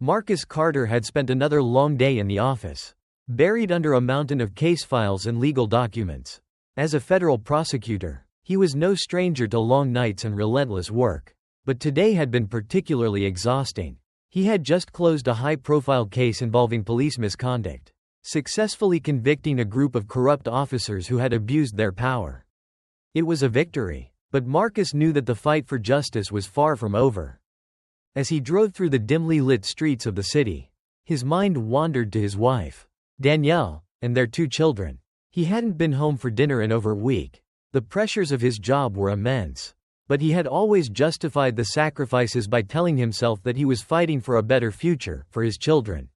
Marcus Carter had spent another long day in the office, buried under a mountain of case files and legal documents. As a federal prosecutor, he was no stranger to long nights and relentless work. But today had been particularly exhausting. He had just closed a high-profile case involving police misconduct, successfully convicting a group of corrupt officers who had abused their power. It was a victory, but Marcus knew that the fight for justice was far from over. As he drove through the dimly lit streets of the city, his mind wandered to his wife, Danielle, and their 2 children. He hadn't been home for dinner in over a week. The pressures of his job were immense, but he had always justified the sacrifices by telling himself that he was fighting for a better future, for his children,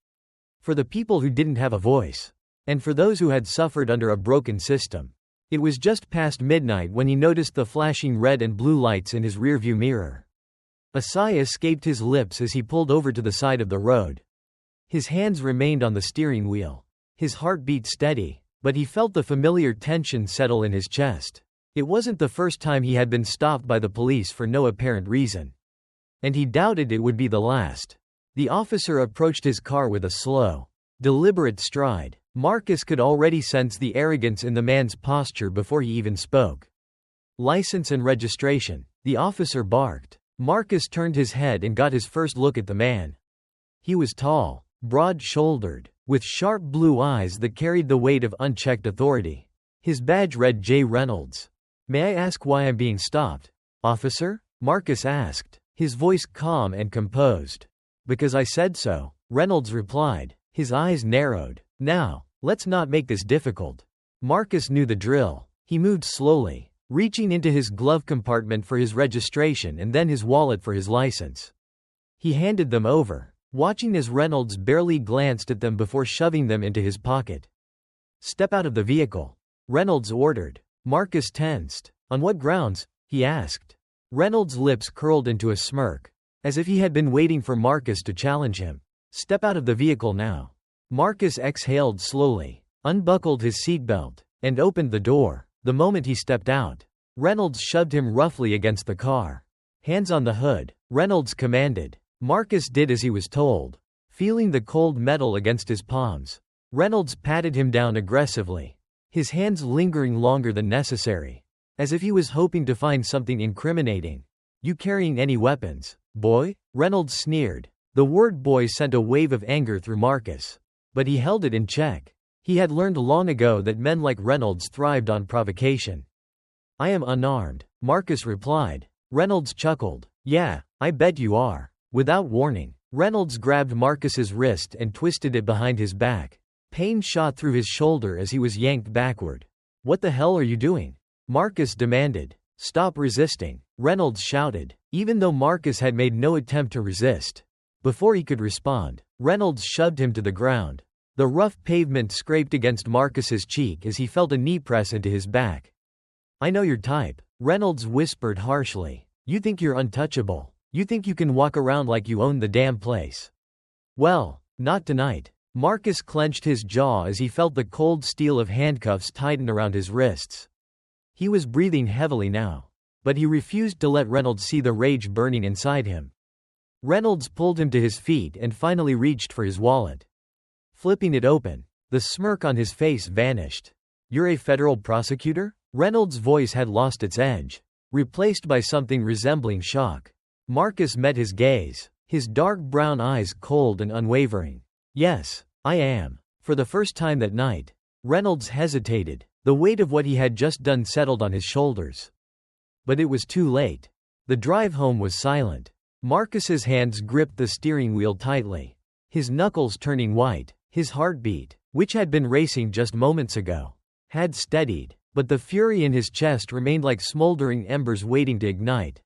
for the people who didn't have a voice, and for those who had suffered under a broken system. It was just past midnight when he noticed the flashing red and blue lights in his rearview mirror. A sigh escaped his lips as he pulled over to the side of the road. His hands remained on the steering wheel. His heart beat steady, but he felt the familiar tension settle in his chest. It wasn't the first time he had been stopped by the police for no apparent reason. And he doubted it would be the last. The officer approached his car with a slow, deliberate stride. Marcus could already sense the arrogance in the man's posture before he even spoke. "License and registration," the officer barked. Marcus turned his head and got his first look at the man. He was tall, broad-shouldered, with sharp blue eyes that carried the weight of unchecked authority. His badge read J. Reynolds. "May I ask why I'm being stopped, officer?" Marcus asked, his voice calm and composed. "Because I said so," Reynolds replied. His eyes narrowed. "Now, let's not make this difficult." Marcus knew the drill. He moved slowly, reaching into his glove compartment for his registration and then his wallet for his license. He handed them over, watching as Reynolds barely glanced at them before shoving them into his pocket. "Step out of the vehicle," Reynolds ordered. Marcus tensed. "On what grounds?" he asked. Reynolds' lips curled into a smirk, as if he had been waiting for Marcus to challenge him. "Step out of the vehicle now." Marcus exhaled slowly, unbuckled his seatbelt, and opened the door. The moment he stepped out, Reynolds shoved him roughly against the car. "Hands on the hood," Reynolds commanded. Marcus did as he was told, feeling the cold metal against his palms. Reynolds patted him down aggressively, his hands lingering longer than necessary, as if he was hoping to find something incriminating. "You carrying any weapons, boy?" Reynolds sneered. The word boy sent a wave of anger through Marcus, but he held it in check. He had learned long ago that men like Reynolds thrived on provocation. "I am unarmed," Marcus replied. Reynolds chuckled. "Yeah, I bet you are." Without warning, Reynolds grabbed Marcus's wrist and twisted it behind his back. Pain shot through his shoulder as he was yanked backward. "What the hell are you doing?" Marcus demanded. "Stop resisting," Reynolds shouted, even though Marcus had made no attempt to resist. Before he could respond, Reynolds shoved him to the ground. The rough pavement scraped against Marcus's cheek as he felt a knee press into his back. "I know your type," Reynolds whispered harshly. "You think you're untouchable. You think you can walk around like you own the damn place. Well, not tonight." Marcus clenched his jaw as he felt the cold steel of handcuffs tighten around his wrists. He was breathing heavily now, but he refused to let Reynolds see the rage burning inside him. Reynolds pulled him to his feet and finally reached for his wallet. Flipping it open, the smirk on his face vanished. "You're a federal prosecutor?" Reynolds' voice had lost its edge, replaced by something resembling shock. Marcus met his gaze, his dark brown eyes cold and unwavering. "Yes, I am." For the first time that night, Reynolds hesitated. The weight of what he had just done settled on his shoulders. But it was too late. The drive home was silent. Marcus's hands gripped the steering wheel tightly, his knuckles turning white. His heartbeat, which had been racing just moments ago, had steadied, but the fury in his chest remained like smoldering embers waiting to ignite.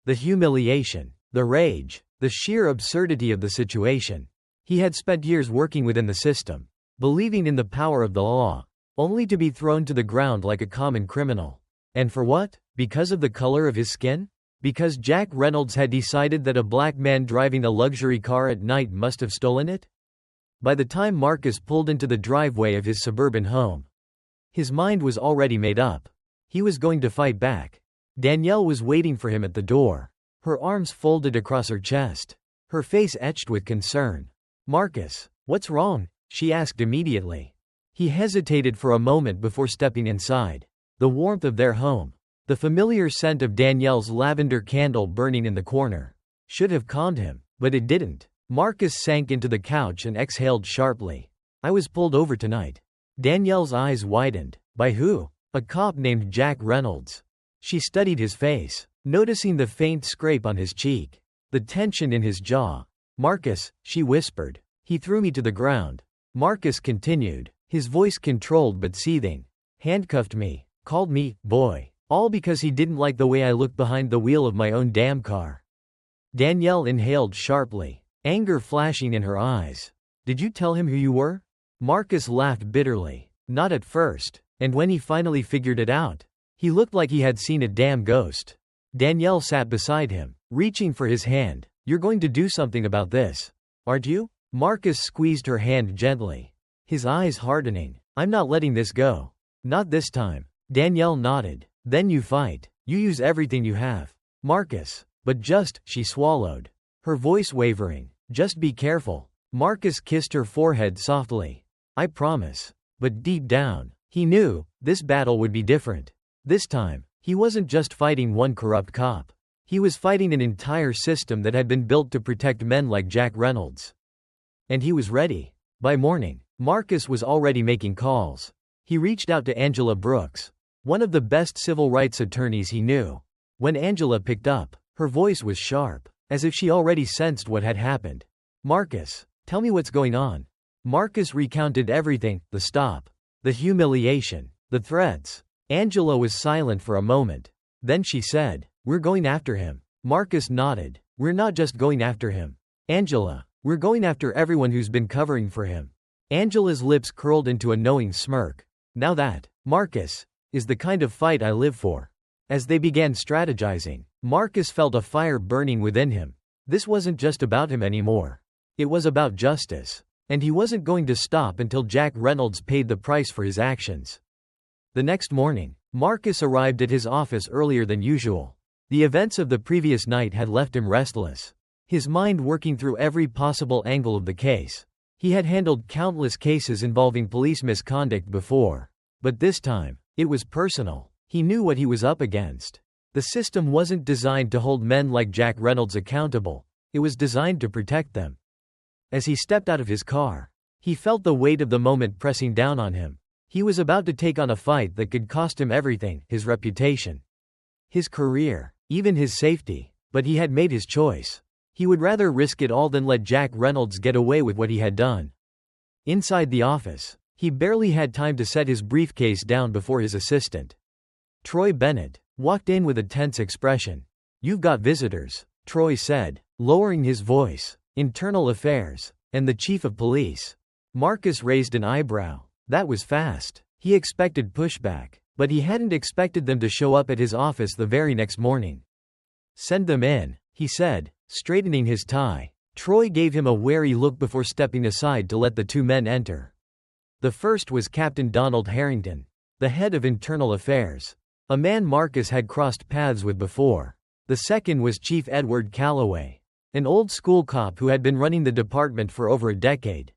The humiliation, the rage, the sheer absurdity of the situation. He had spent years working within the system, believing in the power of the law, only to be thrown to the ground like a common criminal. And for what? Because of the color of his skin? Because Jack Reynolds had decided that a black man driving a luxury car at night must have stolen it? By the time Marcus pulled into the driveway of his suburban home, his mind was already made up. He was going to fight back. Danielle was waiting for him at the door, her arms folded across her chest, her face etched with concern. "Marcus, what's wrong?" she asked immediately. He hesitated for a moment before stepping inside. The warmth of their home, the familiar scent of Danielle's lavender candle burning in the corner, should have calmed him, but it didn't. Marcus sank into the couch and exhaled sharply. "I was pulled over tonight." Danielle's eyes widened. "By who?" "A cop named Jack Reynolds." She studied his face, noticing the faint scrape on his cheek, the tension in his jaw. "Marcus," she whispered. "He threw me to the ground." Marcus continued, his voice controlled but seething. "Handcuffed me, called me boy, all because he didn't like the way I looked behind the wheel of my own damn car." Danielle inhaled sharply, anger flashing in her eyes. "Did you tell him who you were?" Marcus laughed bitterly. "Not at first, and when he finally figured it out, he looked like he had seen a damn ghost." Danielle sat beside him, reaching for his hand. "You're going to do something about this, aren't you?" Marcus squeezed her hand gently, his eyes hardening. "I'm not letting this go. Not this time." Danielle nodded. "Then you fight. You use everything you have." "Marcus, but just," she swallowed, her voice wavering. "Just be careful." Marcus kissed her forehead softly. "I promise." But deep down, he knew, this battle would be different. This time, he wasn't just fighting one corrupt cop. He was fighting an entire system that had been built to protect men like Jack Reynolds. And he was ready. By morning, Marcus was already making calls. He reached out to Angela Brooks, one of the best civil rights attorneys he knew. When Angela picked up, her voice was sharp, as if she already sensed what had happened. "Marcus, tell me what's going on." Marcus recounted everything, the stop, the humiliation, the threats. Angela was silent for a moment. Then she said, "We're going after him." Marcus nodded. "We're not just going after him, Angela. We're going after everyone who's been covering for him." Angela's lips curled into a knowing smirk. "Now that, Marcus, is the kind of fight I live for." As they began strategizing, Marcus felt a fire burning within him. This wasn't just about him anymore. It was about justice. And he wasn't going to stop until Jack Reynolds paid the price for his actions. The next morning, Marcus arrived at his office earlier than usual. The events of the previous night had left him restless, his mind working through every possible angle of the case. He had handled countless cases involving police misconduct before, but this time, it was personal. He knew what he was up against. The system wasn't designed to hold men like Jack Reynolds accountable, it was designed to protect them. As he stepped out of his car, he felt the weight of the moment pressing down on him. He was about to take on a fight that could cost him everything, his reputation, his career, even his safety, but he had made his choice. He would rather risk it all than let Jack Reynolds get away with what he had done. Inside the office, he barely had time to set his briefcase down before his assistant, Troy Bennett, walked in with a tense expression. "You've got visitors," Troy said, lowering his voice. "Internal Affairs, and the Chief of Police." Marcus raised an eyebrow. That was fast. He expected pushback, but he hadn't expected them to show up at his office the very next morning. "Send them in," he said, straightening his tie. Troy gave him a wary look before stepping aside to let the two men enter. The first was Captain Donald Harrington, the head of Internal Affairs, a man Marcus had crossed paths with before. The second was Chief Edward Calloway, an old-school cop who had been running the department for over a decade.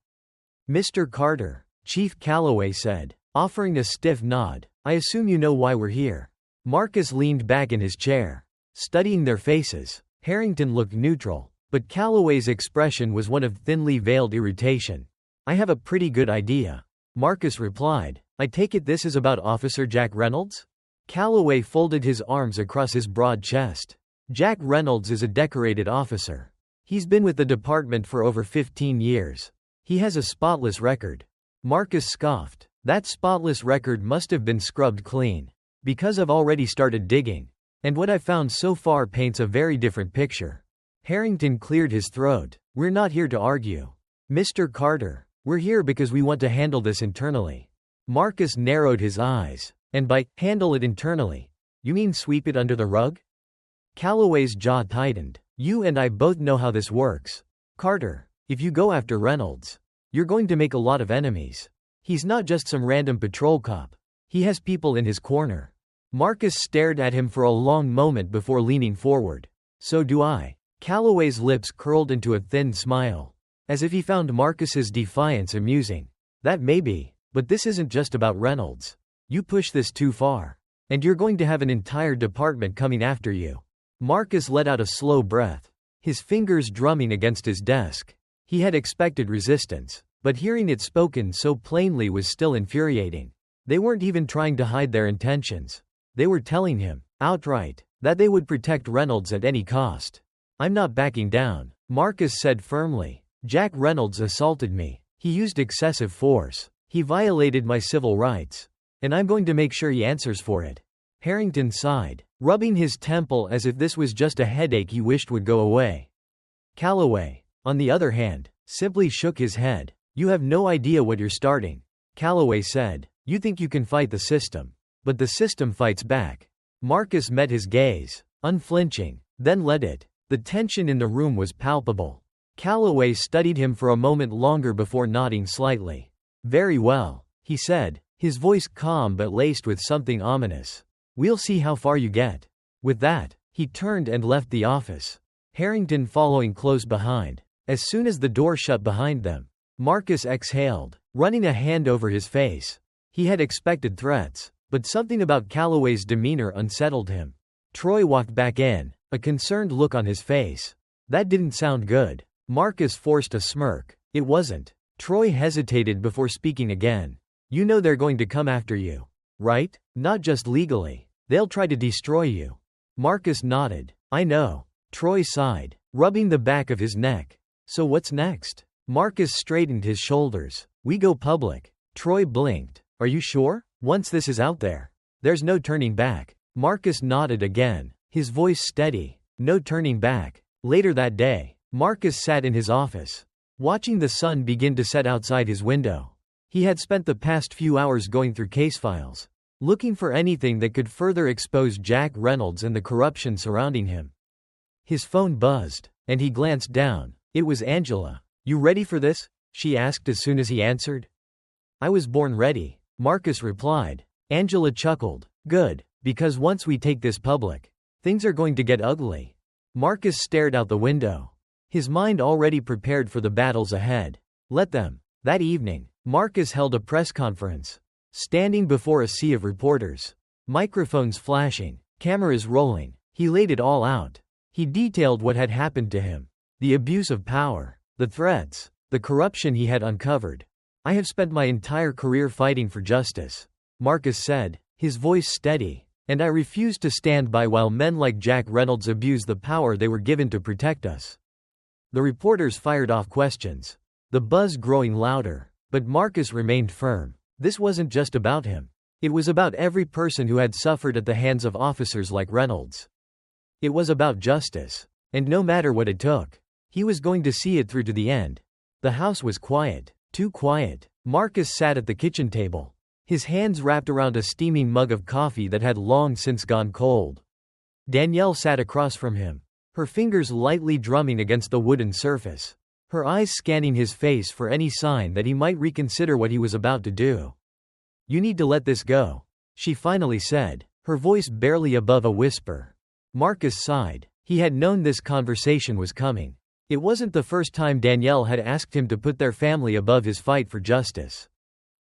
"Mr. Carter," Chief Calloway said, offering a stiff nod, "I assume you know why we're here." Marcus leaned back in his chair, studying their faces. Harrington looked neutral, but Calloway's expression was one of thinly veiled irritation. "I have a pretty good idea," Marcus replied. "I take it this is about Officer Jack Reynolds?" Calloway folded his arms across his broad chest. "Jack Reynolds is a decorated officer. He's been with the department for over 15 years. He has a spotless record." Marcus scoffed. "That spotless record must have been scrubbed clean. Because I've already started digging. And what I've found so far paints a very different picture." Harrington cleared his throat. "We're not here to argue, Mr. Carter. We're here because we want to handle this internally." Marcus narrowed his eyes. "And by handle it internally, you mean sweep it under the rug?" Calloway's jaw tightened. "You and I both know how this works, Carter. If you go after Reynolds, you're going to make a lot of enemies. He's not just some random patrol cop. He has people in his corner." Marcus stared at him for a long moment before leaning forward. "So do I." Calloway's lips curled into a thin smile, as if he found Marcus's defiance amusing. That may be, but this isn't just about Reynolds. You push this too far, and you're going to have an entire department coming after you. Marcus let out a slow breath, his fingers drumming against his desk. He had expected resistance, but hearing it spoken so plainly was still infuriating. They weren't even trying to hide their intentions. They were telling him, outright, that they would protect Reynolds at any cost. I'm not backing down, Marcus said firmly. Jack Reynolds assaulted me. He used excessive force. He violated my civil rights. And I'm going to make sure he answers for it. Harrington sighed, rubbing his temple as if this was just a headache he wished would go away. Calloway, on the other hand, simply shook his head. You have no idea what you're starting, Calloway said. You think you can fight the system. But the system fights back. Marcus met his gaze, unflinching, then let it. The tension in the room was palpable. Calloway studied him for a moment longer before nodding slightly. Very well, he said, his voice calm but laced with something ominous. We'll see how far you get. With that, he turned and left the office, Harrington following close behind. As soon as the door shut behind them, Marcus exhaled, running a hand over his face. He had expected threats, but something about Calloway's demeanor unsettled him. Troy walked back in, a concerned look on his face. That didn't sound good. Marcus forced a smirk. It wasn't. Troy hesitated before speaking again. You know they're going to come after you, right? Not just legally. They'll try to destroy you. Marcus nodded. I know. Troy sighed, rubbing the back of his neck. So what's next? Marcus straightened his shoulders. We go public. Troy blinked. Are you sure? Once this is out there, there's no turning back. Marcus nodded again, his voice steady. No turning back. Later that day, Marcus sat in his office, watching the sun begin to set outside his window. He had spent the past few hours going through case files, looking for anything that could further expose Jack Reynolds and the corruption surrounding him. His phone buzzed, and he glanced down. It was Angela. You ready for this? She asked as soon as he answered. I was born ready, Marcus replied. Angela chuckled. Good, because once we take this public, things are going to get ugly. Marcus stared out the window, his mind already prepared for the battles ahead. Let them. That evening, Marcus held a press conference, standing before a sea of reporters. Microphones flashing, cameras rolling. He laid it all out. He detailed what had happened to him, the abuse of power, the threats, the corruption he had uncovered. I have spent my entire career fighting for justice, Marcus said, his voice steady, and I refuse to stand by while men like Jack Reynolds abuse the power they were given to protect us. The reporters fired off questions, the buzz growing louder, but Marcus remained firm. This wasn't just about him. It was about every person who had suffered at the hands of officers like Reynolds. It was about justice, and no matter what it took, he was going to see it through to the end. The house was quiet, too quiet. Marcus sat at the kitchen table, his hands wrapped around a steaming mug of coffee that had long since gone cold. Danielle sat across from him, her fingers lightly drumming against the wooden surface, her eyes scanning his face for any sign that he might reconsider what he was about to do. You need to let this go, she finally said, her voice barely above a whisper. Marcus sighed. He had known this conversation was coming. It wasn't the first time Danielle had asked him to put their family above his fight for justice.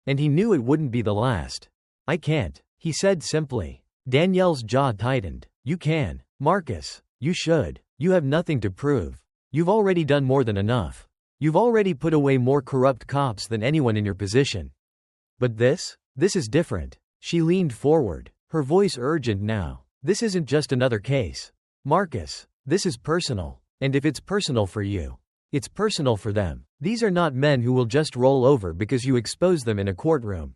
And he knew it wouldn't be the last. I can't, he said simply. Danielle's jaw tightened. You can, Marcus. You should. You have nothing to prove. You've already done more than enough. You've already put away more corrupt cops than anyone in your position. But this is different. She leaned forward, her voice urgent now. This isn't just another case. Marcus, this is personal. And if it's personal for you, it's personal for them. These are not men who will just roll over because you expose them in a courtroom.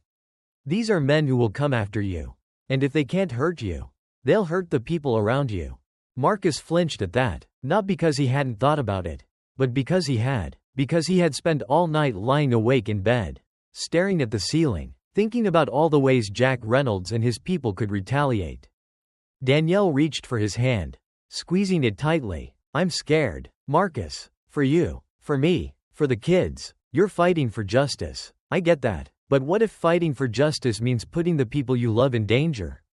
These are men who will come after you. And if they can't hurt you, they'll hurt the people around you. Marcus flinched at that, not because he hadn't thought about it, but because he had spent all night lying awake in bed, staring at the ceiling, thinking about all the ways Jack Reynolds and his people could retaliate. Danielle reached for his hand, squeezing it tightly. I'm scared, Marcus. For you, for me, for the kids. You're fighting for justice. I get that. But what if fighting for justice means putting the people you love in danger?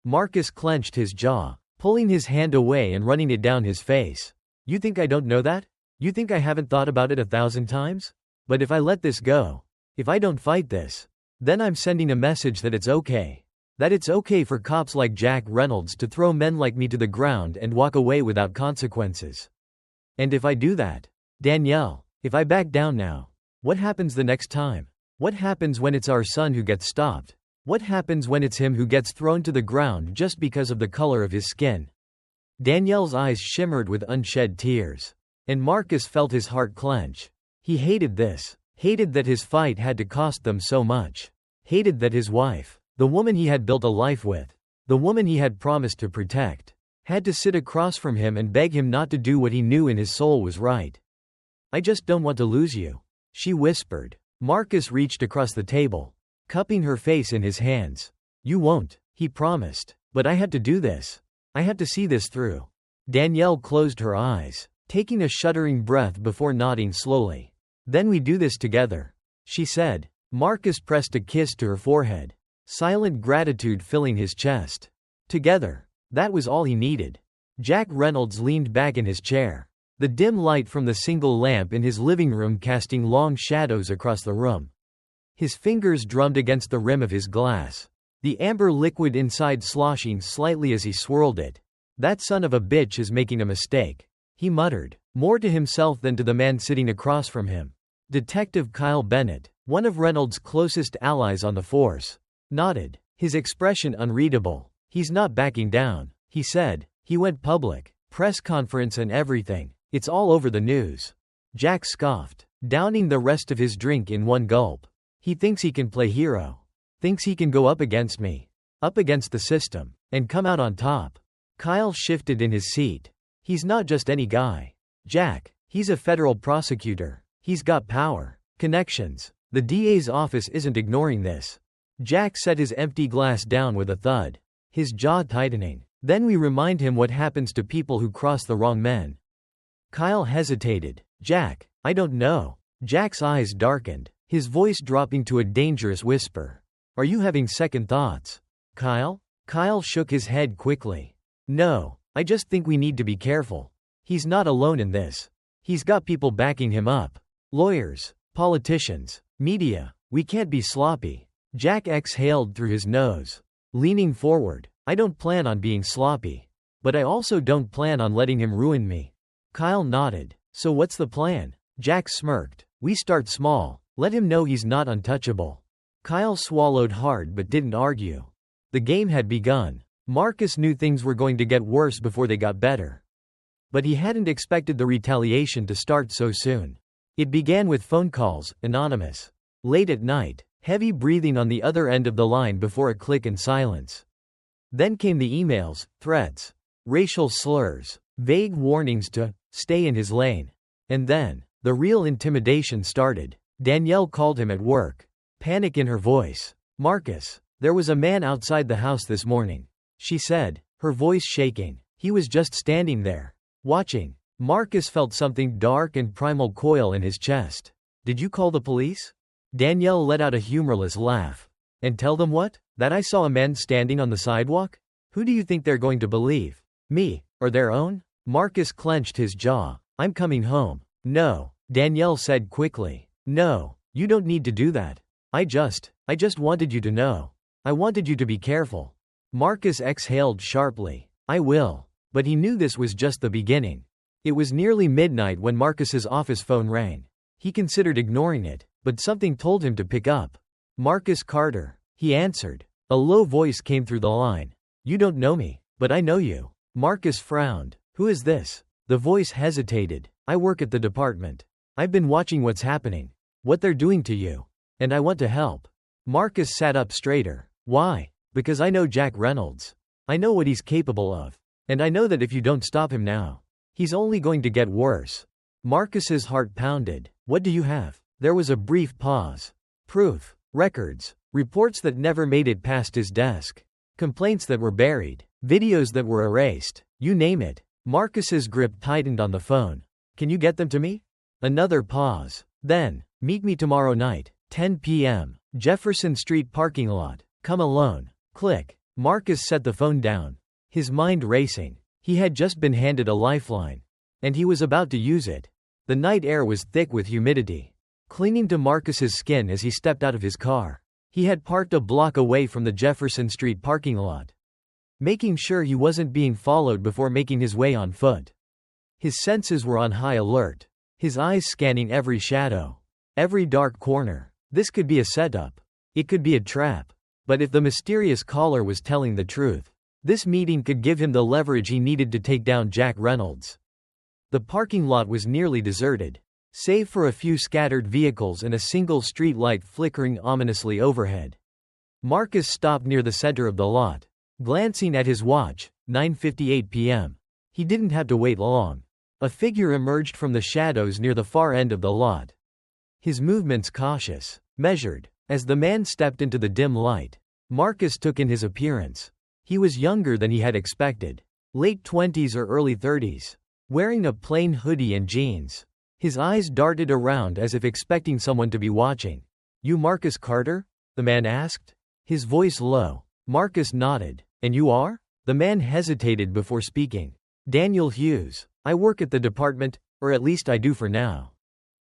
Marcus clenched his jaw, pulling his hand away and running it down his face. You think I don't know that? You think I haven't thought about it 1,000 times? But if I let this go, if I don't fight this, then I'm sending a message that it's okay. That it's okay for cops like Jack Reynolds to throw men like me to the ground and walk away without consequences. And if I do that, Danielle, if I back down now, what happens the next time? What happens when it's our son who gets stopped? What happens when it's him who gets thrown to the ground just because of the color of his skin? Danielle's eyes shimmered with unshed tears. And Marcus felt his heart clench. He hated this. Hated that his fight had to cost them so much. Hated that his wife, the woman he had built a life with, the woman he had promised to protect, had to sit across from him and beg him not to do what he knew in his soul was right. I just don't want to lose you, she whispered. Marcus reached across the table, cupping her face in his hands. You won't, he promised. But I had to do this. I had to see this through. Danielle closed her eyes, taking a shuddering breath before nodding slowly. Then we do this together, she said. Marcus pressed a kiss to her forehead, silent gratitude filling his chest. Together. That was all he needed. Jack Reynolds leaned back in his chair, the dim light from the single lamp in his living room casting long shadows across the room. His fingers drummed against the rim of his glass, the amber liquid inside sloshing slightly as he swirled it. That son of a bitch is making a mistake, he muttered, more to himself than to the man sitting across from him. Detective Kyle Bennett, one of Reynolds' closest allies on the force, nodded, his expression unreadable. He's not backing down, he said. He went public, press conference and everything. It's all over the news. Jack scoffed, downing the rest of his drink in one gulp. He thinks he can play hero. Thinks he can go up against me. Up against the system. And come out on top. Kyle shifted in his seat. He's not just any guy. Jack, he's a federal prosecutor. He's got power. Connections. The DA's office isn't ignoring this. Jack set his empty glass down with a thud, his jaw tightening. Then we remind him what happens to people who cross the wrong men. Kyle hesitated. Jack, I don't know. Jack's eyes darkened, his voice dropping to a dangerous whisper. Are you having second thoughts, Kyle? Kyle shook his head quickly. No, I just think we need to be careful. He's not alone in this. He's got people backing him up. Lawyers, politicians, media. We can't be sloppy. Jack exhaled through his nose, leaning forward. I don't plan on being sloppy. But I also don't plan on letting him ruin me. Kyle nodded. So what's the plan? Jack smirked. We start small. Let him know he's not untouchable. Kyle swallowed hard but didn't argue. The game had begun. Marcus knew things were going to get worse before they got better. But he hadn't expected the retaliation to start so soon. It began with phone calls, anonymous. Late at night, heavy breathing on the other end of the line before a click and silence. Then came the emails, threats, racial slurs, vague warnings to stay in his lane. And then, the real intimidation started. Danielle called him at work, panic in her voice. Marcus, there was a man outside the house this morning, she said, her voice shaking. He was just standing there, watching. Marcus felt something dark and primal coil in his chest. Did you call the police? Danielle let out a humorless laugh. And tell them what? That I saw a man standing on the sidewalk? Who do you think they're going to believe? Me, or their own? Marcus clenched his jaw. I'm coming home. No, Danielle said quickly. No, you don't need to do that. I just wanted you to know. I wanted you to be careful. Marcus exhaled sharply. I will. But he knew this was just the beginning. It was nearly midnight when Marcus's office phone rang. He considered ignoring it, but something told him to pick up. Marcus Carter, he answered. A low voice came through the line. You don't know me, but I know you. Marcus frowned. Who is this? The voice hesitated. I work at the department. I've been watching what's happening. What they're doing to you. And I want to help. Marcus sat up straighter. Why? Because I know Jack Reynolds. I know what he's capable of. And I know that if you don't stop him now, he's only going to get worse. Marcus's heart pounded. What do you have? There was a brief pause. Proof. Records. Reports that never made it past his desk. Complaints that were buried. Videos that were erased. You name it. Marcus's grip tightened on the phone. Can you get them to me? Another pause. Then, meet me tomorrow night, 10 p.m., Jefferson Street parking lot. Come alone. Click. Marcus set the phone down, his mind racing. He had just been handed a lifeline. And he was about to use it. The night air was thick with humidity, clinging to Marcus's skin as he stepped out of his car. He had parked a block away from the Jefferson Street parking lot, making sure he wasn't being followed before making his way on foot. His senses were on high alert, his eyes scanning every shadow, every dark corner. This could be a setup. It could be a trap. But if the mysterious caller was telling the truth, this meeting could give him the leverage he needed to take down Jack Reynolds. The parking lot was nearly deserted, save for a few scattered vehicles and a single street light flickering ominously overhead. Marcus stopped near the center of the lot, glancing at his watch, 9:58 p.m. He didn't have to wait long. A figure emerged from the shadows near the far end of the lot. His movements cautious, measured. As the man stepped into the dim light, Marcus took in his appearance. He was younger than he had expected, late 20s or early 30s, wearing a plain hoodie and jeans. His eyes darted around as if expecting someone to be watching. "You Marcus Carter?" the man asked, his voice low. Marcus nodded. "And you are?" The man hesitated before speaking. "Daniel Hughes. I work at the department, or at least I do for now."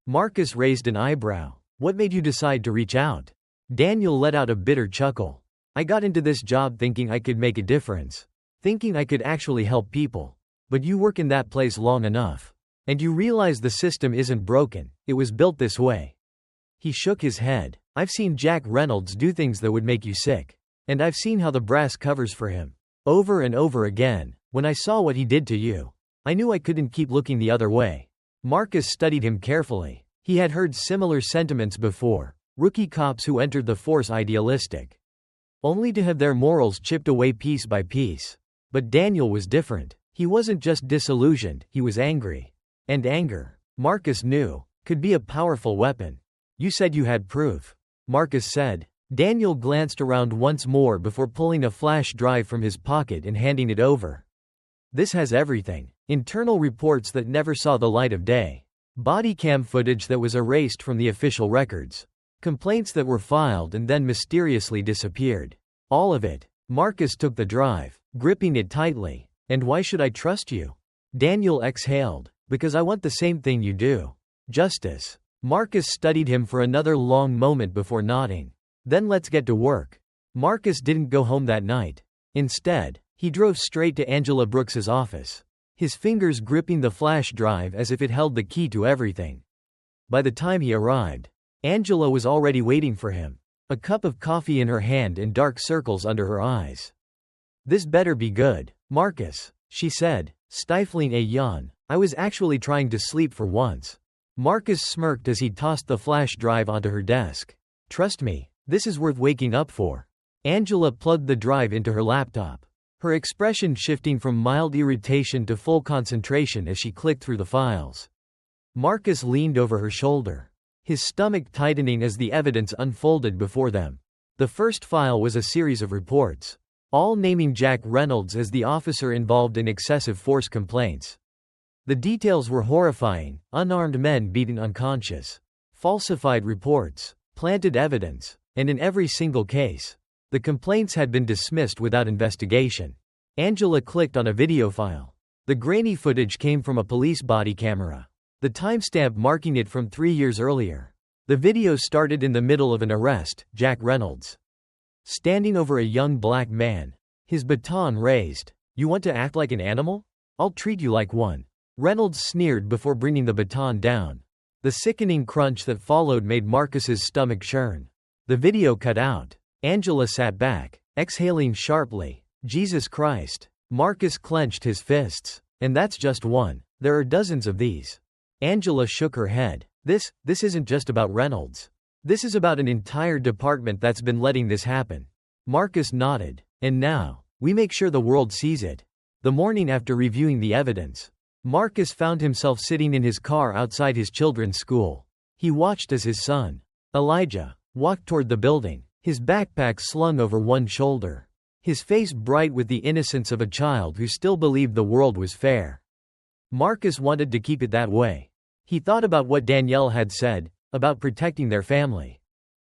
Marcus raised an eyebrow. "What made you decide to reach out?" Daniel let out a bitter chuckle. "I got into this job thinking I could make a difference, thinking I could actually help people. But you work in that place long enough, and you realize the system isn't broken, it was built this way." He shook his head. "I've seen Jack Reynolds do things that would make you sick. And I've seen how the brass covers for him. Over and over again. When I saw what he did to you, I knew I couldn't keep looking the other way." Marcus studied him carefully. He had heard similar sentiments before, rookie cops who entered the force idealistic, only to have their morals chipped away piece by piece. But Daniel was different. He wasn't just disillusioned, he was angry. And anger, Marcus knew, could be a powerful weapon. "You said you had proof," Marcus said. Daniel glanced around once more before pulling a flash drive from his pocket and handing it over. "This has everything. Internal reports that never saw the light of day. Body cam footage that was erased from the official records. Complaints that were filed and then mysteriously disappeared. All of it." Marcus took the drive, gripping it tightly. "And why should I trust you?" Daniel exhaled. "Because I want the same thing you do. Justice." Marcus studied him for another long moment before nodding. "Then let's get to work." Marcus didn't go home that night. Instead, he drove straight to Angela Brooks's office, his fingers gripping the flash drive as if it held the key to everything. By the time he arrived, Angela was already waiting for him, a cup of coffee in her hand and dark circles under her eyes. "This better be good, Marcus," she said, stifling a yawn. "I was actually trying to sleep for once." Marcus smirked as he tossed the flash drive onto her desk. "Trust me, this is worth waking up for." Angela plugged the drive into her laptop, her expression shifting from mild irritation to full concentration as she clicked through the files. Marcus leaned over her shoulder, his stomach tightening as the evidence unfolded before them. The first file was a series of reports, all naming Jack Reynolds as the officer involved in excessive force complaints. The details were horrifying: unarmed men beaten unconscious, falsified reports, planted evidence, and in every single case, the complaints had been dismissed without investigation. Angela clicked on a video file. The grainy footage came from a police body camera, the timestamp marking it from 3 years earlier. The video started in the middle of an arrest, Jack Reynolds standing over a young black man, his baton raised. "You want to act like an animal? I'll treat you like one," Reynolds sneered before bringing the baton down. The sickening crunch that followed made Marcus's stomach churn. The video cut out. Angela sat back, exhaling sharply. "Jesus Christ." Marcus clenched his fists. "And that's just one. There are dozens of these." Angela shook her head. This isn't just about Reynolds. This is about an entire department that's been letting this happen." Marcus nodded. "And now, we make sure the world sees it." The morning after reviewing the evidence, Marcus found himself sitting in his car outside his children's school. He watched as his son, Elijah, walked toward the building, his backpack slung over one shoulder, his face bright with the innocence of a child who still believed the world was fair. Marcus wanted to keep it that way. He thought about what Danielle had said, about protecting their family,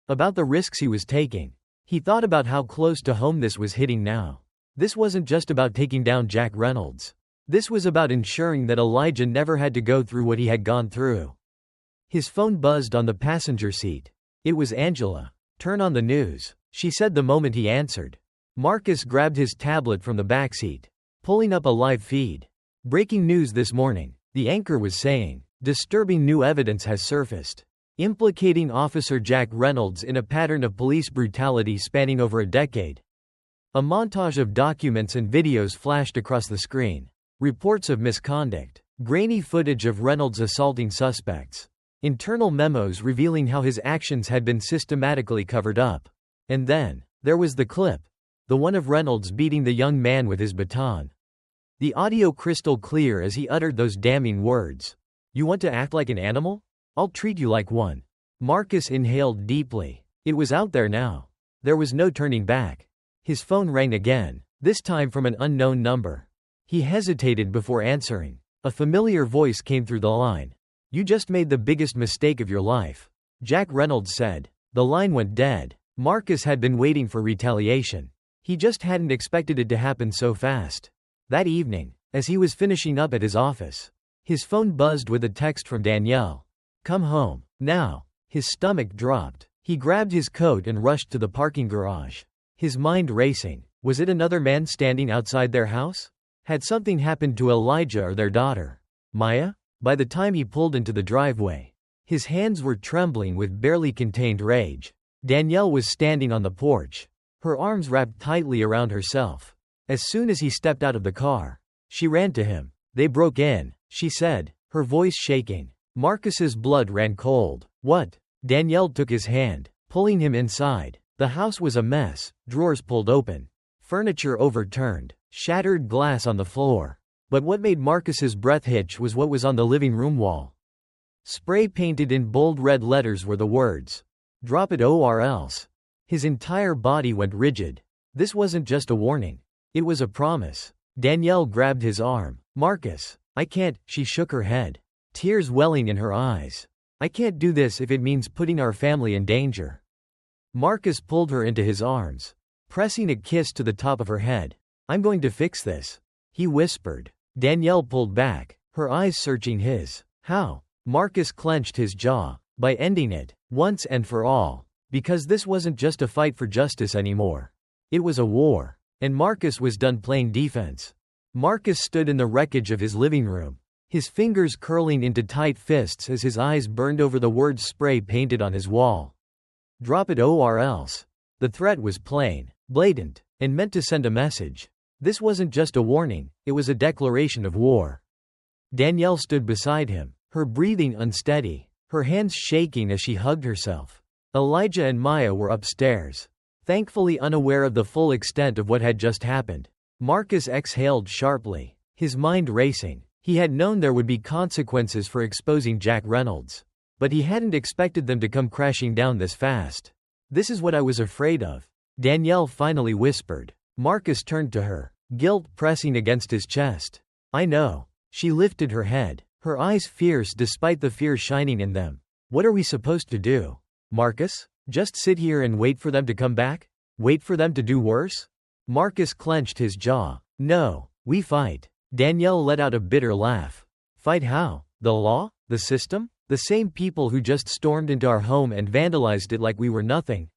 about the risks he was taking. He thought about how close to home this was hitting now. This wasn't just about taking down Jack Reynolds. This was about ensuring that Elijah never had to go through what he had gone through. His phone buzzed on the passenger seat. It was Angela. "Turn on the news," she said the moment he answered. Marcus grabbed his tablet from the backseat, pulling up a live feed. "Breaking news this morning," the anchor was saying. "Disturbing new evidence has surfaced, implicating Officer Jack Reynolds in a pattern of police brutality spanning over a decade." A montage of documents and videos flashed across the screen. Reports of misconduct, grainy footage of Reynolds assaulting suspects, internal memos revealing how his actions had been systematically covered up. And then, there was the clip. The one of Reynolds beating the young man with his baton. The audio crystal clear as he uttered those damning words. "You want to act like an animal? I'll treat you like one." Marcus inhaled deeply. It was out there now. There was no turning back. His phone rang again, this time from an unknown number. He hesitated before answering. A familiar voice came through the line. "You just made the biggest mistake of your life," Jack Reynolds said. The line went dead. Marcus had been waiting for retaliation. He just hadn't expected it to happen so fast. That evening, as he was finishing up at his office, his phone buzzed with a text from Danielle. "Come home, now." His stomach dropped. He grabbed his coat and rushed to the parking garage. His mind racing. Was it another man standing outside their house? Had something happened to Elijah or their daughter, Maya? By the time he pulled into the driveway, his hands were trembling with barely contained rage. Danielle was standing on the porch, her arms wrapped tightly around herself. As soon as he stepped out of the car, she ran to him. "They broke in," she said, her voice shaking. Marcus's blood ran cold. "What?" Danielle took his hand, pulling him inside. The house was a mess, drawers pulled open, furniture overturned, shattered glass on the floor. But what made Marcus's breath hitch was what was on the living room wall. Spray painted in bold red letters were the words, "Drop it or else." His entire body went rigid. This wasn't just a warning. It was a promise. Danielle grabbed his arm. "Marcus, I can't," she shook her head, tears welling in her eyes. "I can't do this if it means putting our family in danger." Marcus pulled her into his arms, pressing a kiss to the top of her head. "I'm going to fix this," he whispered. Danielle pulled back, her eyes searching his. "How?" Marcus clenched his jaw. "By ending it, once and for all. Because this wasn't just a fight for justice anymore. It was a war. And Marcus was done playing defense." Marcus stood in the wreckage of his living room, his fingers curling into tight fists as his eyes burned over the words spray painted on his wall. "Drop it or else." The threat was plain, blatant, and meant to send a message. This wasn't just a warning, it was a declaration of war. Danielle stood beside him, her breathing unsteady, her hands shaking as she hugged herself. Elijah and Maya were upstairs, thankfully unaware of the full extent of what had just happened. Marcus exhaled sharply, his mind racing. He had known there would be consequences for exposing Jack Reynolds, but he hadn't expected them to come crashing down this fast. "This is what I was afraid of," Danielle finally whispered. Marcus turned to her, guilt pressing against his chest. "I know." She lifted her head, her eyes fierce despite the fear shining in them. "What are we supposed to do, Marcus? Just sit here and wait for them to come back? Wait for them to do worse?" Marcus clenched his jaw. "No, we fight." Danielle let out a bitter laugh. "Fight how? The law? The system? The same people who just stormed into our home and vandalized it like we were nothing."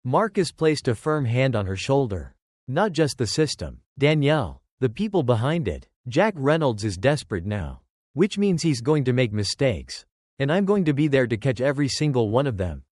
Marcus placed a firm hand on her shoulder. "Not just the system, Danielle. The people behind it. Jack Reynolds is desperate now. Which means he's going to make mistakes. And I'm going to be there to catch every single one of them."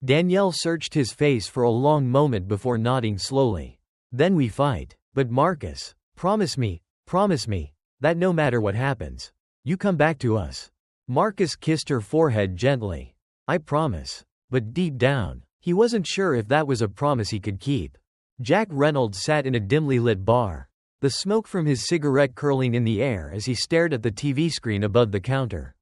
Danielle searched his face for a long moment before nodding slowly. "Then we fight. But Marcus, promise me, that no matter what happens, you come back to us." Marcus kissed her forehead gently. "I promise." But deep down, he wasn't sure if that was a promise he could keep. Jack Reynolds sat in a dimly lit bar, the smoke from his cigarette curling in the air as he stared at the TV screen above the counter.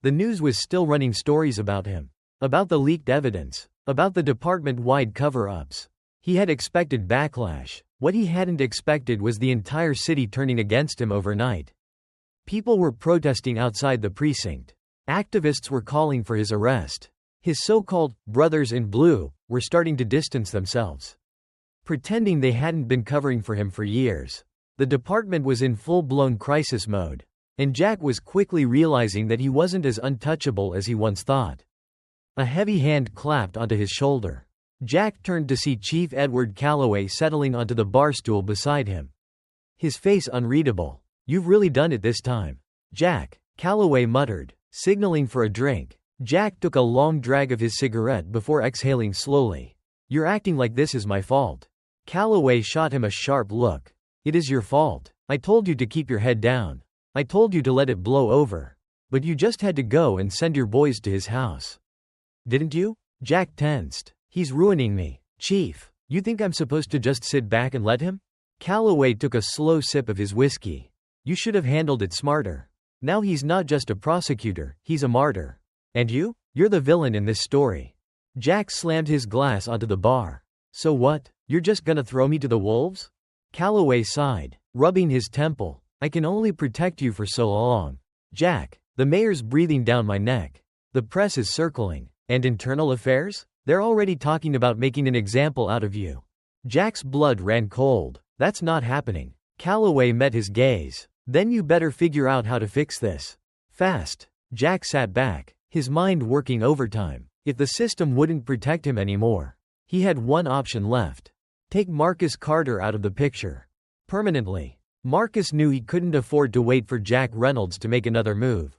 The news was still running stories about him, about the leaked evidence, about the department-wide cover-ups. He had expected backlash. What he hadn't expected was the entire city turning against him overnight. People were protesting outside the precinct. Activists were calling for his arrest. His so-called brothers in blue were starting to distance themselves, pretending they hadn't been covering for him for years. The department was in full-blown crisis mode, and Jack was quickly realizing that he wasn't as untouchable as he once thought. A heavy hand clapped onto his shoulder. Jack turned to see Chief Edward Calloway settling onto the bar stool beside him. His face unreadable. "You've really done it this time, Jack," Calloway muttered, signaling for a drink. Jack took a long drag of his cigarette before exhaling slowly. "You're acting like this is my fault." Calloway shot him a sharp look. "It is your fault. I told you to keep your head down. I told you to let it blow over. But you just had to go and send your boys to his house. Didn't you?" Jack tensed. "He's ruining me, Chief. You think I'm supposed to just sit back and let him?" Calloway took a slow sip of his whiskey. "You should have handled it smarter. Now he's not just a prosecutor, he's a martyr. And you're the villain in this story." Jack slammed his glass onto the bar. "So what? You're just gonna throw me to the wolves?" Calloway sighed, rubbing his temple. "I can only protect you for so long, Jack. The mayor's breathing down my neck. The press is circling. And internal affairs? They're already talking about making an example out of you." Jack's blood ran cold. "That's not happening." Calloway met his gaze. "Then you better figure out how to fix this. Fast." Jack sat back, his mind working overtime. If the system wouldn't protect him anymore, he had one option left. Take Marcus Carter out of the picture. Permanently. Marcus knew he couldn't afford to wait for Jack Reynolds to make another move.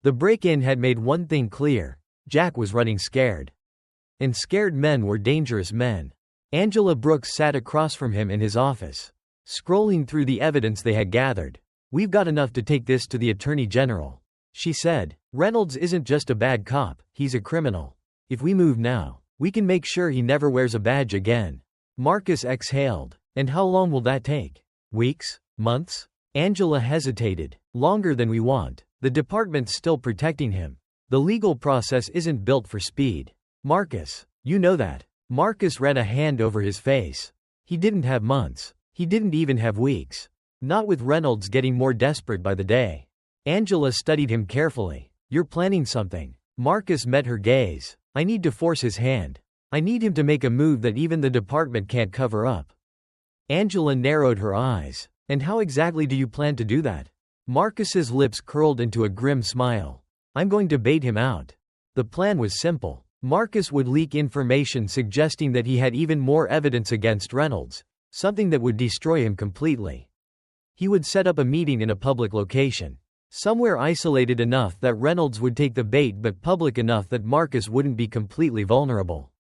The break-in had made one thing clear. Jack was running scared. And scared men were dangerous men. Angela Brooks sat across from him in his office, scrolling through the evidence they had gathered. "We've got enough to take this to the Attorney General," she said. "Reynolds isn't just a bad cop, he's a criminal. If we move now, we can make sure he never wears a badge again." Marcus exhaled. "And how long will that take? Weeks? Months?" Angela hesitated. "Longer than we want. The department's still protecting him. The legal process isn't built for speed. Marcus, you know that." Marcus ran a hand over his face. He didn't have months. He didn't even have weeks. Not with Reynolds getting more desperate by the day. Angela studied him carefully. "You're planning something." Marcus met her gaze. "I need to force his hand. I need him to make a move that even the department can't cover up." Angela narrowed her eyes. "And how exactly do you plan to do that?" Marcus's lips curled into a grim smile. "I'm going to bait him out." The plan was simple. Marcus would leak information suggesting that he had even more evidence against Reynolds, something that would destroy him completely. He would set up a meeting in a public location, somewhere isolated enough that Reynolds would take the bait but public enough that Marcus wouldn't be completely vulnerable.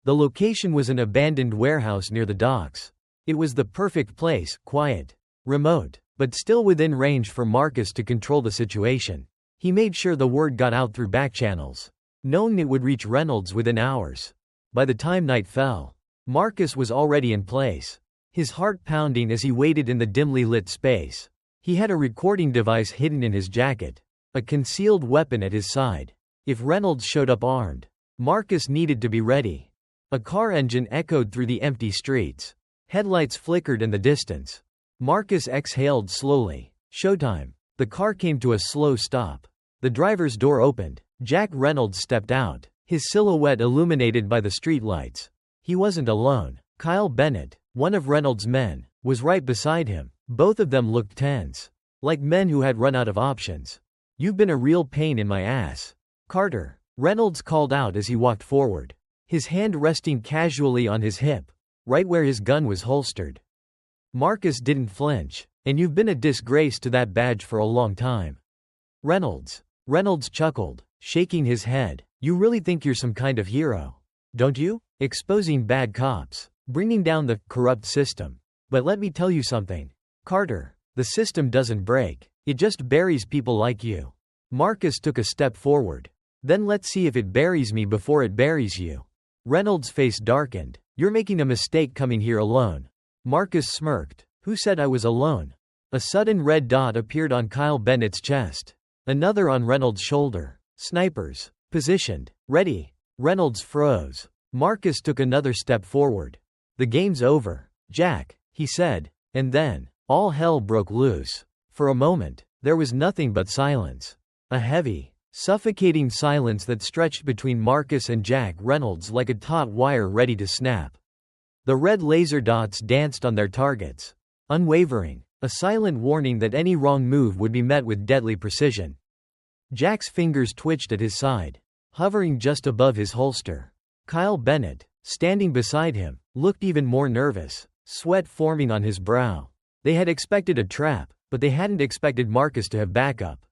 The location was an abandoned warehouse near the docks. It was the perfect place, quiet, remote, but still within range for Marcus to control the situation. He made sure the word got out through back channels, knowing it would reach Reynolds within hours. By the time night fell, Marcus was already in place, his heart pounding as he waited in the dimly lit space. He had a recording device hidden in his jacket, a concealed weapon at his side. If Reynolds showed up armed, Marcus needed to be ready. A car engine echoed through the empty streets. Headlights flickered in the distance. Marcus exhaled slowly. Showtime. The car came to a slow stop. The driver's door opened. Jack Reynolds stepped out, his silhouette illuminated by the streetlights. He wasn't alone. Kyle Bennett, one of Reynolds' men, was right beside him. Both of them looked tense, like men who had run out of options. "You've been a real pain in my ass, Carter," Reynolds called out as he walked forward, his hand resting casually on his hip, right where his gun was holstered. Marcus didn't flinch. "And you've been a disgrace to that badge for a long time, Reynolds." Reynolds chuckled, shaking his head. "You really think you're some kind of hero, don't you? Exposing bad cops, bringing down the corrupt system. But let me tell you something, Carter, the system doesn't break, it just buries people like you." Marcus took a step forward. "Then let's see if it buries me before it buries you." Reynolds' face darkened. "You're making a mistake coming here alone." Marcus smirked. "Who said I was alone?" A sudden red dot appeared on Kyle Bennett's chest. Another on Reynolds' shoulder. "Snipers. Positioned. Ready." Reynolds froze. Marcus took another step forward. "The game's over, Jack," he said. And then, all hell broke loose. For a moment, there was nothing but silence. A heavy, suffocating silence that stretched between Marcus and Jack Reynolds like a taut wire ready to snap. The red laser dots danced on their targets, unwavering, a silent warning that any wrong move would be met with deadly precision. Jack's fingers twitched at his side, hovering just above his holster. Kyle Bennett, standing beside him, looked even more nervous, sweat forming on his brow. They had expected a trap, but they hadn't expected Marcus to have backup.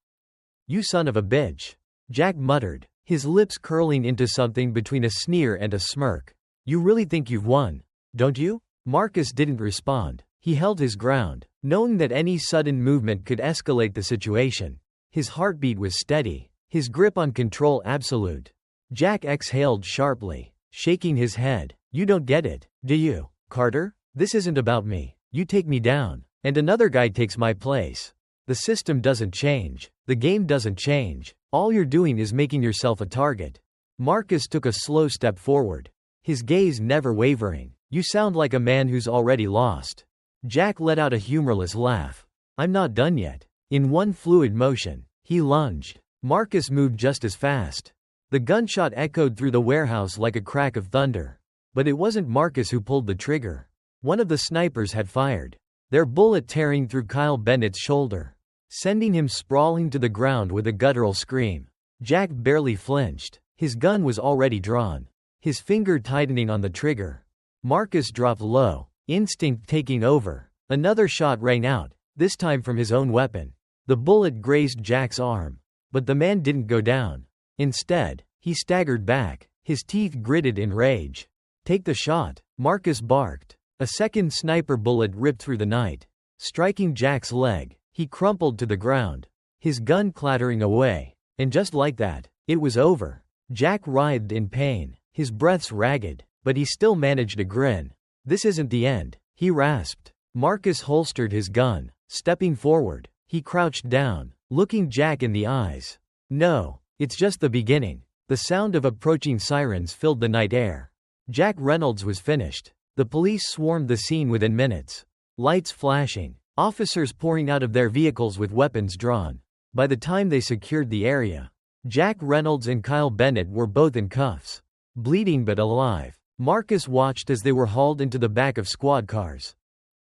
"You son of a bitch," Jack muttered, his lips curling into something between a sneer and a smirk. "You really think you've won, don't you?" Marcus didn't respond. He held his ground, knowing that any sudden movement could escalate the situation. His heartbeat was steady, his grip on control absolute. Jack exhaled sharply, shaking his head. "You don't get it, do you, Carter? This isn't about me. You take me down, and another guy takes my place. The system doesn't change. The game doesn't change. All you're doing is making yourself a target." Marcus took a slow step forward, his gaze never wavering. "You sound like a man who's already lost." Jack let out a humorless laugh. "I'm not done yet." In one fluid motion, he lunged. Marcus moved just as fast. The gunshot echoed through the warehouse like a crack of thunder. But it wasn't Marcus who pulled the trigger. One of the snipers had fired, their bullet tearing through Kyle Bennett's shoulder, sending him sprawling to the ground with a guttural scream. Jack barely flinched. His gun was already drawn, his finger tightening on the trigger. Marcus dropped low, instinct taking over. Another shot rang out, this time from his own weapon. The bullet grazed Jack's arm, but the man didn't go down. Instead, he staggered back, his teeth gritted in rage. "Take the shot," Marcus barked. A second sniper bullet ripped through the night, striking Jack's leg. He crumpled to the ground, his gun clattering away. And just like that, it was over. Jack writhed in pain, his breaths ragged, but he still managed a grin. "This isn't the end," he rasped. Marcus holstered his gun, stepping forward. He crouched down, looking Jack in the eyes. "No, it's just the beginning." The sound of approaching sirens filled the night air. Jack Reynolds was finished. The police swarmed the scene within minutes. Lights flashing, officers pouring out of their vehicles with weapons drawn. By the time they secured the area, Jack Reynolds and Kyle Bennett were both in cuffs, bleeding but alive. Marcus watched as they were hauled into the back of squad cars,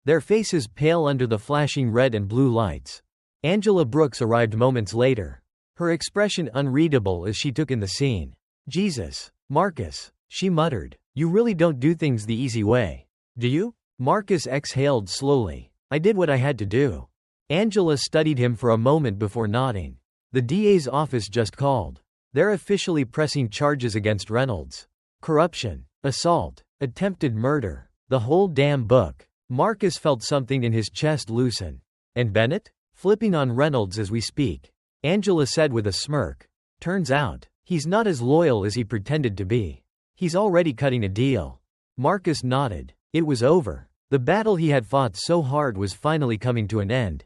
their faces pale under the flashing red and blue lights. Angela Brooks arrived moments later, her expression unreadable as she took in the scene. "Jesus, Marcus," she muttered, "you really don't do things the easy way, do you?" Marcus exhaled slowly. "I did what I had to do." Angela studied him for a moment before nodding. "The DA's office just called. They're officially pressing charges against Reynolds. Corruption, assault, attempted murder, the whole damn book." Marcus felt something in his chest loosen. "And Bennett?" "Flipping on Reynolds as we speak," Angela said with a smirk. "Turns out, he's not as loyal as he pretended to be. He's already cutting a deal." Marcus nodded. It was over. The battle he had fought so hard was finally coming to an end.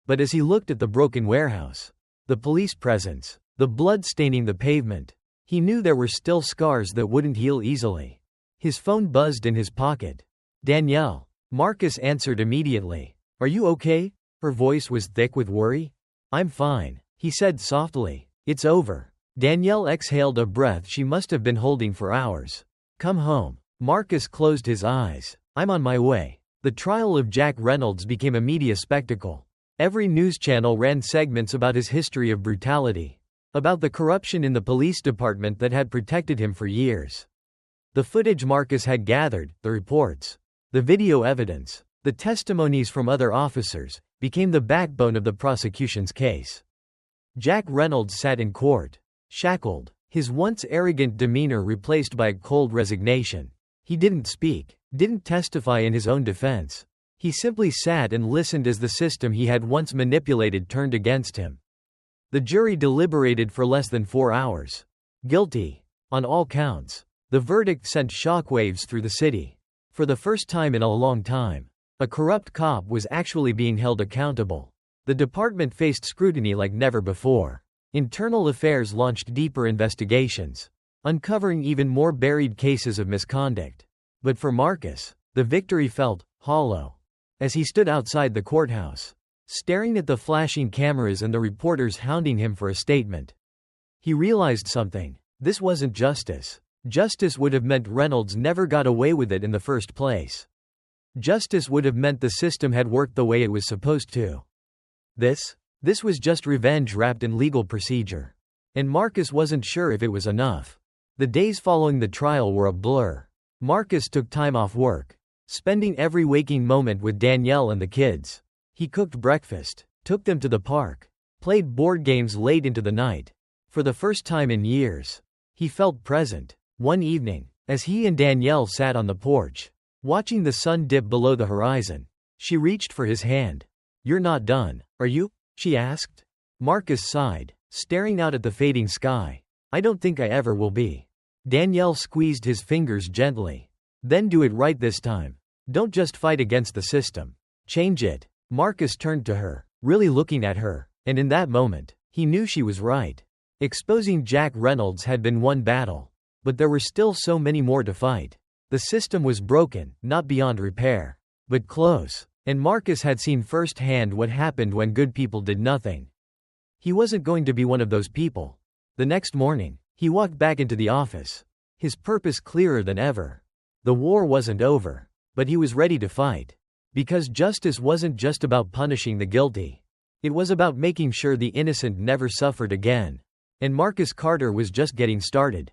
But as he looked at the broken warehouse, the police presence, the blood staining the pavement, he knew there were still scars that wouldn't heal easily. His phone buzzed in his pocket. "Danielle." Marcus answered immediately. "Are you okay?" Her voice was thick with worry. "I'm fine," he said softly. "It's over." Danielle exhaled a breath she must have been holding for hours. "Come home." Marcus closed his eyes. "I'm on my way." The trial of Jack Reynolds became a media spectacle. Every news channel ran segments about his history of brutality, about the corruption in the police department that had protected him for years. The footage Marcus had gathered, the reports, the video evidence, the testimonies from other officers, became the backbone of the prosecution's case. Jack Reynolds sat in court, shackled, his once arrogant demeanor replaced by a cold resignation. He didn't speak, didn't testify in his own defense. He simply sat and listened as the system he had once manipulated turned against him. The jury deliberated for less than 4 hours. Guilty, on all counts. The verdict sent shockwaves through the city. For the first time in a long time, a corrupt cop was actually being held accountable. The department faced scrutiny like never before. Internal Affairs launched deeper investigations, uncovering even more buried cases of misconduct. But for Marcus, the victory felt hollow. As he stood outside the courthouse, staring at the flashing cameras and the reporters hounding him for a statement, he realized something. This wasn't justice. Justice would have meant Reynolds never got away with it in the first place. Justice would have meant the system had worked the way it was supposed to. This was just revenge wrapped in legal procedure. And Marcus wasn't sure if it was enough. The days following the trial were a blur. Marcus took time off work, spending every waking moment with Danielle and the kids. He cooked breakfast, took them to the park, played board games late into the night. For the first time in years, he felt present. One evening, as he and Danielle sat on the porch, watching the sun dip below the horizon, she reached for his hand. "You're not done, are you?" she asked. Marcus sighed, staring out at the fading sky. "I don't think I ever will be." Danielle squeezed his fingers gently. "Then do it right this time. Don't just fight against the system. Change it." Marcus turned to her, really looking at her, and in that moment, he knew she was right. Exposing Jack Reynolds had been one battle, but there were still so many more to fight. The system was broken, not beyond repair, but close, and Marcus had seen firsthand what happened when good people did nothing. He wasn't going to be one of those people. The next morning, he walked back into the office, his purpose clearer than ever. The war wasn't over, but he was ready to fight. Because justice wasn't just about punishing the guilty. It was about making sure the innocent never suffered again. And Marcus Carter was just getting started.